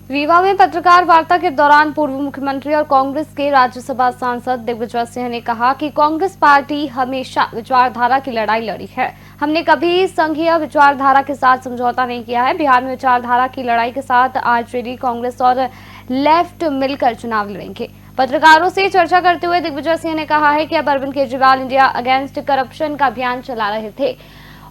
रीवा में पत्रकार वार्ता के दौरान पूर्व मुख्यमंत्री और कांग्रेस के राज्यसभा सांसद दिग्विजय सिंह ने कहा कि कांग्रेस पार्टी हमेशा विचारधारा की लड़ाई लड़ी है। हमने कभी संघीय विचारधारा के साथ समझौता नहीं किया है। बिहार में विचारधारा की लड़ाई के साथ आरजेडी, कांग्रेस और लेफ्ट मिलकर चुनाव लड़ेंगे। पत्रकारों से चर्चा करते हुए दिग्विजय सिंह ने कहा है कि अब Arvind Kejriwal India against corruption का अभियान चला रहे थे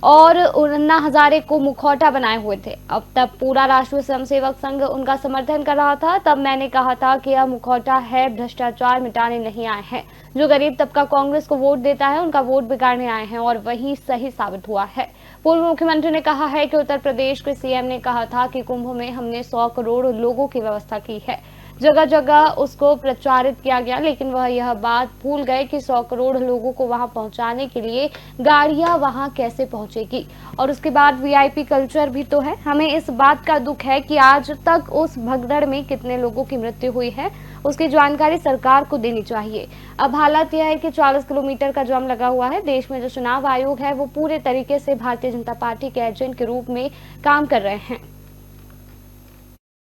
और अन्ना हजारे को मुखौटा बनाए हुए थे। अब तब पूरा राष्ट्रीय स्वयंसेवक संघ उनका समर्थन कर रहा था। तब मैंने कहा था कि यह मुखौटा है, भ्रष्टाचार मिटाने नहीं आए हैं। जो गरीब तबका कांग्रेस को वोट देता है उनका वोट बिगाड़ने आए हैं और वही सही साबित हुआ है। पूर्व मुख्यमंत्री ने कहा है कि उत्तर प्रदेश के सीएम ने कहा था कि कुंभ में हमने 100 करोड़ लोगों की व्यवस्था की है। जगह जगह उसको प्रचारित किया गया, लेकिन वह यह बात भूल गए कि 100 करोड़ लोगों को वहां पहुंचाने के लिए गाड़ियां वहां कैसे पहुंचेगी। और उसके बाद वीआईपी कल्चर भी तो है। हमें इस बात का दुख है कि आज तक उस भगदड़ में कितने लोगों की मृत्यु हुई है, उसकी जानकारी सरकार को देनी चाहिए। अब हालत यह है कि 40 किलोमीटर का जाम लगा हुआ है। देश में जो चुनाव आयोग है वो पूरे तरीके से भारतीय जनता पार्टी के एजेंट के रूप में काम कर रहे हैं।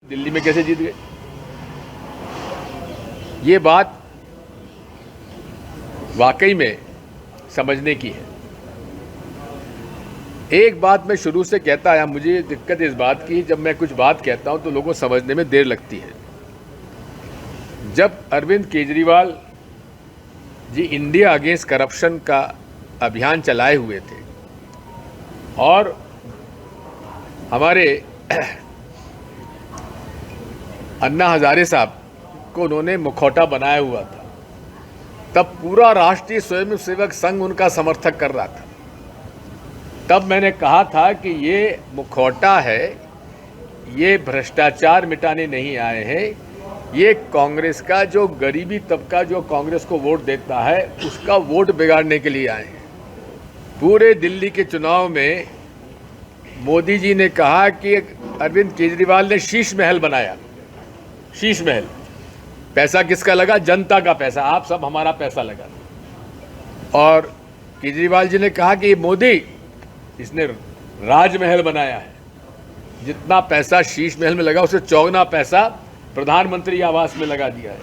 दिल्ली में कैसे जीत गए, ये बात वाकई में समझने की है। एक बात मैं शुरू से कहता आया, मुझे दिक्कत इस बात की, जब मैं कुछ बात कहता हूं तो लोगों को समझने में देर लगती है। जब Arvind Kejriwal ji India against corruption का अभियान चलाए हुए थे और हमारे अन्ना हजारे साहब को उन्होंने मुखौटा बनाया हुआ था, तब पूरा राष्ट्रीय स्वयंसेवक संघ उनका समर्थक कर रहा था। तब मैंने कहा था कि ये मुखौटा है, ये भ्रष्टाचार मिटाने नहीं आए हैं, ये कांग्रेस का जो गरीबी तबका जो कांग्रेस को वोट देता है उसका वोट बिगाड़ने के लिए आए हैं। पूरे दिल्ली के चुनाव में मोदी जी ने कहा कि अरविंद केजरीवाल ने शीश महल बनाया। शीश महल, पैसा किसका लगा? जनता का पैसा, आप सब हमारा पैसा लगा। और केजरीवाल जी ने कहा कि मोदी इसने राजमहल बनाया है। जितना पैसा शीश महल में लगा उससे चौगुना पैसा प्रधानमंत्री आवास में लगा दिया है।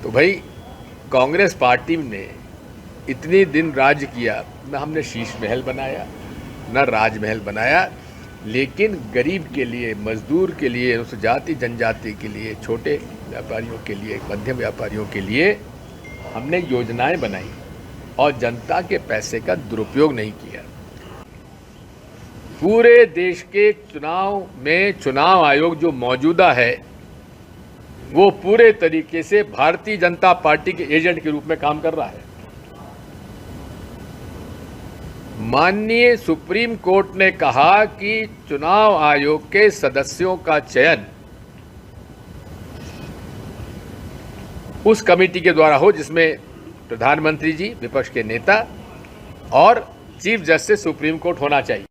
तो भाई कांग्रेस पार्टी ने इतनी दिन राज किया, ना हमने शीश महल बनाया ना राजमहल बनाया, लेकिन गरीब के लिए, मजदूर के लिए, उस जाति जनजाति के लिए, छोटे व्यापारियों के लिए, मध्यम व्यापारियों के लिए हमने योजनाएं बनाई और जनता के पैसे का दुरुपयोग नहीं किया। पूरे देश के चुनाव में चुनाव आयोग जो मौजूदा है वो पूरे तरीके से भारतीय जनता पार्टी के एजेंट के रूप में काम कर रहा है। माननीय सुप्रीम कोर्ट ने कहा कि चुनाव आयोग के सदस्यों का चयन उस कमेटी के द्वारा हो जिसमें प्रधानमंत्री जी, विपक्ष के नेता और चीफ जस्टिस सुप्रीम कोर्ट होना चाहिए।